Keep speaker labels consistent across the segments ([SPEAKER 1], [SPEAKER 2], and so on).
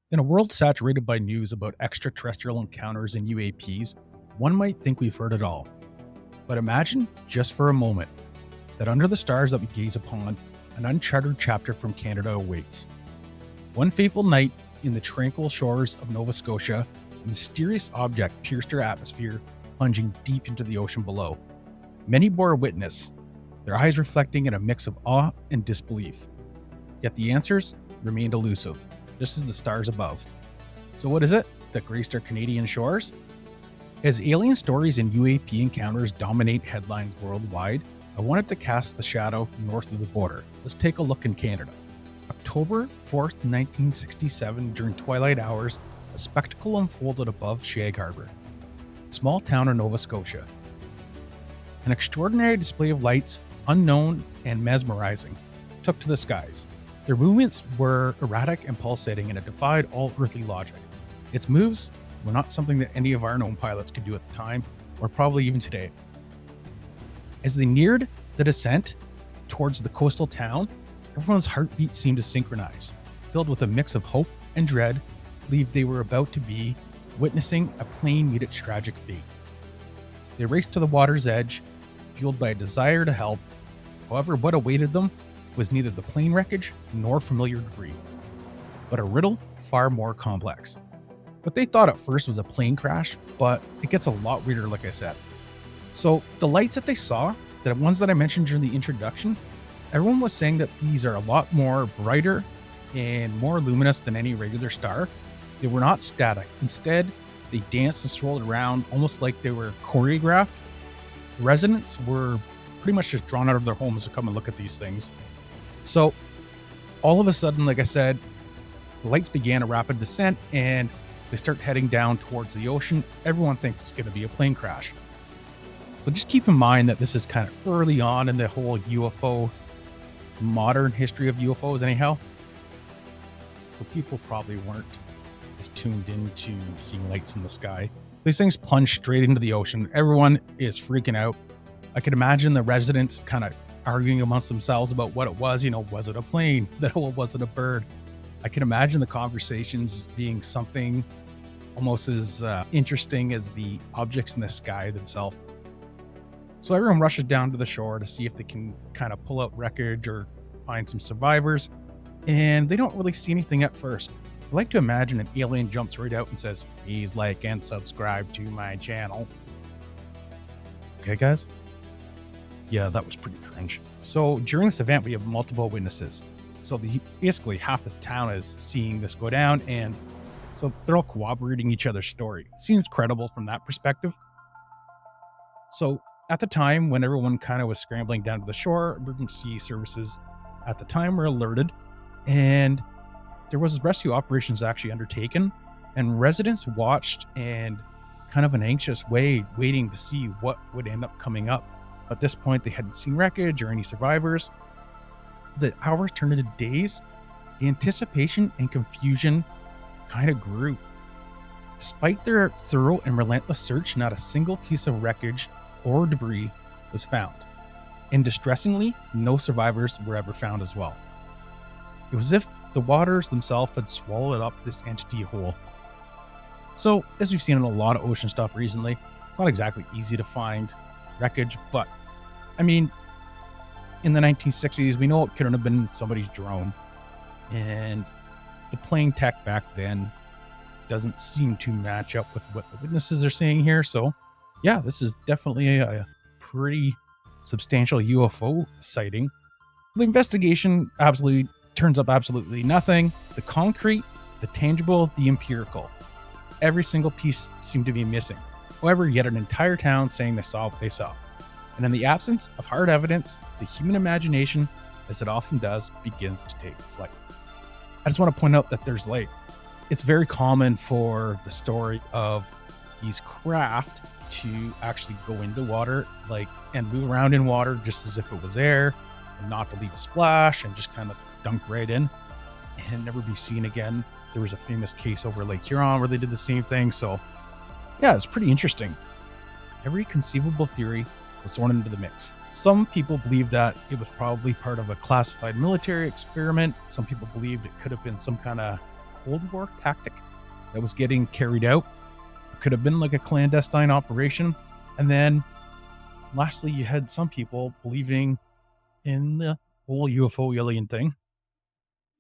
[SPEAKER 1] In a world saturated by news about extraterrestrial encounters and UAPs, one might think we've heard it all. But imagine, just for a moment, that under the stars that we gaze upon, an uncharted chapter from Canada awaits. One fateful night, in the tranquil shores of Nova Scotia, a mysterious object pierced our atmosphere, plunging deep into the ocean below. Many bore witness, their eyes reflecting in a mix of awe and disbelief. Yet the answers remained elusive, just as the stars above. So what is it that graced our Canadian shores? As alien stories and UAP encounters dominate headlines worldwide, I wanted to cast the shadow north of the border. Let's take a look in Canada. October 4th, 1967, during twilight hours, a spectacle unfolded above Shag Harbor, a small town in Nova Scotia. An extraordinary display of lights, unknown and mesmerizing, took to the skies. Their movements were erratic and pulsating, and it defied all earthly logic. Its moves were not something that any of our known pilots could do at the time, or probably even today. As they neared the descent towards the coastal town, everyone's heartbeat seemed to synchronize, filled with a mix of hope and dread, believed they were about to be witnessing a plane meet its tragic fate. They raced to the water's edge, fueled by a desire to help. However, what awaited them was neither the plane wreckage nor familiar debris, but a riddle far more complex. What they thought at first was a plane crash, but it gets a lot weirder, like I said. So the lights that they saw, the ones that I mentioned during the introduction, everyone was saying that these are a lot more brighter and more luminous than any regular star. They were not static. Instead, they danced and swirled around almost like they were choreographed. Residents were pretty much just drawn out of their homes to come and look at these things. So all of a sudden, like I said, the lights began a rapid descent and they start heading down towards the ocean. Everyone thinks it's going to be a plane crash. So just keep in mind that this is kind of early on in the whole UFO, modern history of UFOs anyhow. So people probably weren't as tuned into seeing lights in the sky. These things plunge straight into the ocean. Everyone is freaking out. I can imagine the residents kind of arguing amongst themselves about what it was. Was it a plane? Was it a bird? I can imagine the conversations being something almost as interesting as the objects in the sky themselves. So everyone rushes down to the shore to see if they can kind of pull out wreckage or find some survivors. And they don't really see anything at first. I like to imagine an alien jumps right out and says, "Please like and subscribe to my channel." Okay, guys? Yeah, that was pretty cringe. So during this event, we have multiple witnesses. So basically half the town is seeing this go down, and so they're all corroborating each other's story. It seems credible from that perspective. So at the time, when everyone kind of was scrambling down to the shore, emergency services at the time were alerted, and there was rescue operations actually undertaken, and residents watched and kind of an anxious way, waiting to see what would end up coming up. At this point, they hadn't seen wreckage or any survivors. The hours turned into days. The anticipation and confusion kind of grew. Despite their thorough and relentless search, not a single piece of wreckage or debris was found. And distressingly, no survivors were ever found as well. It was as if the waters themselves had swallowed up this entity whole. So, as we've seen in a lot of ocean stuff recently, it's not exactly easy to find wreckage, but I mean, in the 1960s, we know it couldn't have been somebody's drone, and the plane tech back then doesn't seem to match up with what the witnesses are saying here. So yeah, this is definitely a pretty substantial UFO sighting. The investigation absolutely turns up absolutely nothing. The concrete, the tangible, the empirical, every single piece seemed to be missing. However, yet an entire town saying they saw what they saw. And in the absence of hard evidence, the human imagination, as it often does, begins to take flight. I just want to point out that it's very common for the story of these craft to actually go into water, and move around in water just as if it was air, and not to leave a splash and just kind of dunk right in and never be seen again. There was a famous case over Lake Huron where they did the same thing. So yeah, it's pretty interesting. Every conceivable theory was thrown into the mix. Some people believe that it was probably part of a classified military experiment. Some people believed it could have been some kind of Cold War tactic that was getting carried out. It could have been like a clandestine operation. And then lastly, you had some people believing in the whole UFO alien thing.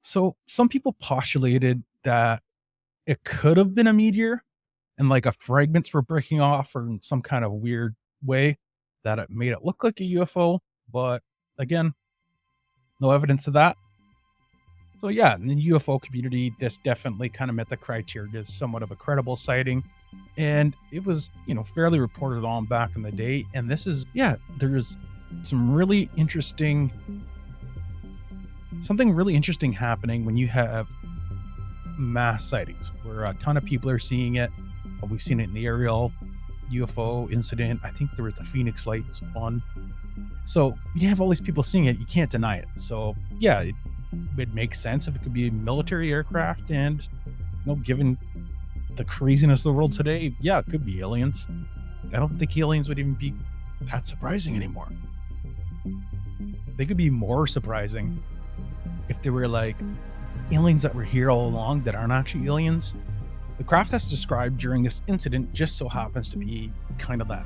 [SPEAKER 1] So some people postulated that it could have been a meteor and like a fragments were breaking off or in some kind of weird way that it made it look like a UFO. But again, no evidence of that. So yeah, in the UFO community, this definitely kind of met the criteria as somewhat of a credible sighting. And it was, fairly reported on back in the day. And this is, there's something really interesting happening when you have mass sightings where a ton of people are seeing it. We've seen it in the Ariel UFO incident. I think there was the Phoenix Lights one. So you have all these people seeing it. You can't deny it. So yeah, it makes sense if it could be a military aircraft, and given the craziness of the world today, yeah, it could be aliens. I don't think aliens would even be that surprising anymore. They could be more surprising if they were like aliens that were here all along that aren't actually aliens. The craft that's described during this incident just so happens to be kind of that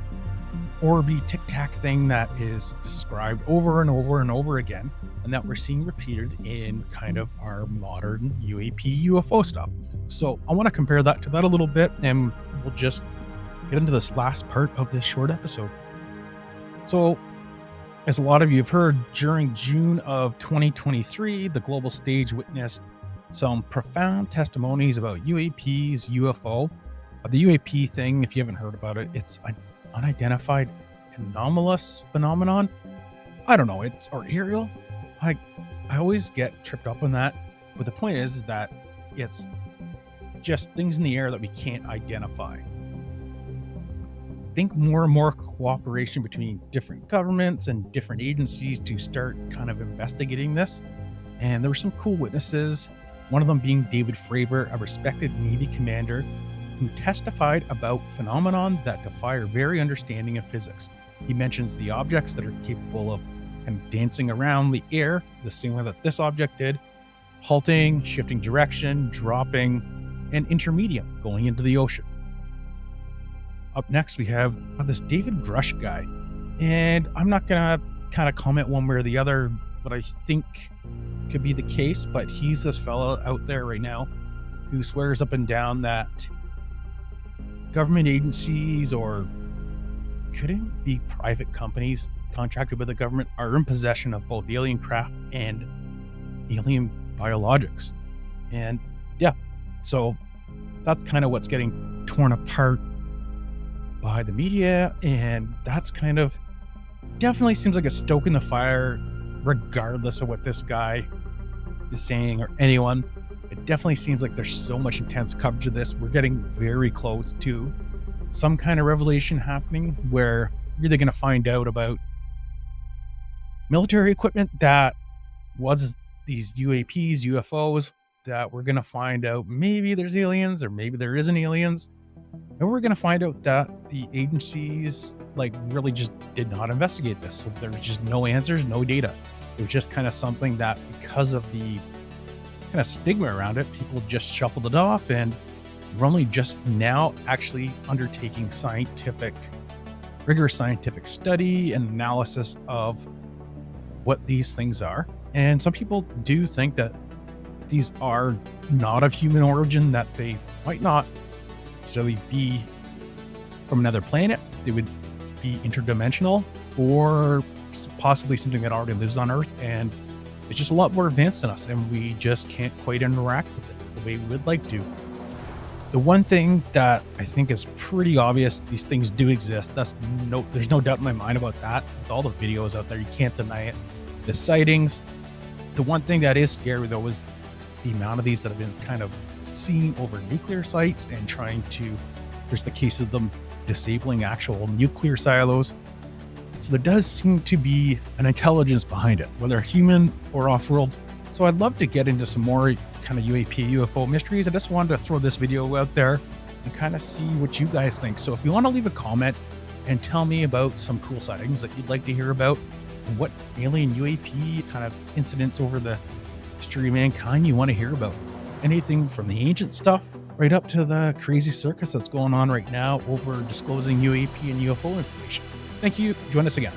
[SPEAKER 1] orby tic-tac thing that is described over and over and over again, and that we're seeing repeated in kind of our modern UAP UFO stuff. So I want to compare that to that a little bit, and we'll just get into this last part of this short episode. So as a lot of you have heard, during June of 2023, the global stage witnessed some profound testimonies about UAPs, UFO. The UAP thing, if you haven't heard about it, it's an unidentified anomalous phenomenon. I don't know, or aerial. I always get tripped up on that. But the point is that it's just things in the air that we can't identify. I think more and more cooperation between different governments and different agencies to start kind of investigating this. And there were some cool witnesses, one of them being David Fravor, a respected Navy commander who testified about phenomenon that defy our very understanding of physics. He mentions the objects that are capable of dancing around the air, the same way that this object did, halting, shifting direction, dropping, and intermediate, going into the ocean. Up next, we have this David Grusch guy. And I'm not going to kind of comment one way or the other what I think could be the case, but he's this fellow out there right now who swears up and down that government agencies, or could it be private companies contracted with the government, are in possession of both alien craft and alien biologics. And yeah, so that's kind of what's getting torn apart by the media, and that's kind of definitely seems like a stoke in the fire, regardless of what this guy is saying or anyone. It definitely seems like there's so much intense coverage of this. We're getting very close to some kind of revelation happening where you're either going to find out about military equipment that was these UAPs, UFOs, that we're going to find out maybe there's aliens or maybe there isn't aliens. And we're going to find out that the agencies really just did not investigate this. So there was just no answers, no data. It was just kind of something that, because of the kind of stigma around it, people just shuffled it off, and we're only just now actually undertaking rigorous scientific study and analysis of what these things are. And some people do think that these are not of human origin, that they might not necessarily be from another planet. They would be interdimensional, or possibly something that already lives on Earth, and it's just a lot more advanced than us, and we just can't quite interact with it the way we would like to. The one thing that I think is pretty obvious, these things do exist. There's no doubt in my mind about that. With all the videos out there, you can't deny it. The sightings. The one thing that is scary, though, is the amount of these that have been kind of seen over nuclear sites and there's the case of them disabling actual nuclear silos. So there does seem to be an intelligence behind it, whether human or off-world. So I'd love to get into some more kind of UAP, UFO mysteries. I just wanted to throw this video out there and kind of see what you guys think. So if you want to leave a comment and tell me about some cool sightings that you'd like to hear about, and what alien UAP kind of incidents over the history of mankind you want to hear about, anything from the ancient stuff right up to the crazy circus that's going on right now over disclosing UAP and UFO information. Thank you. Join us again.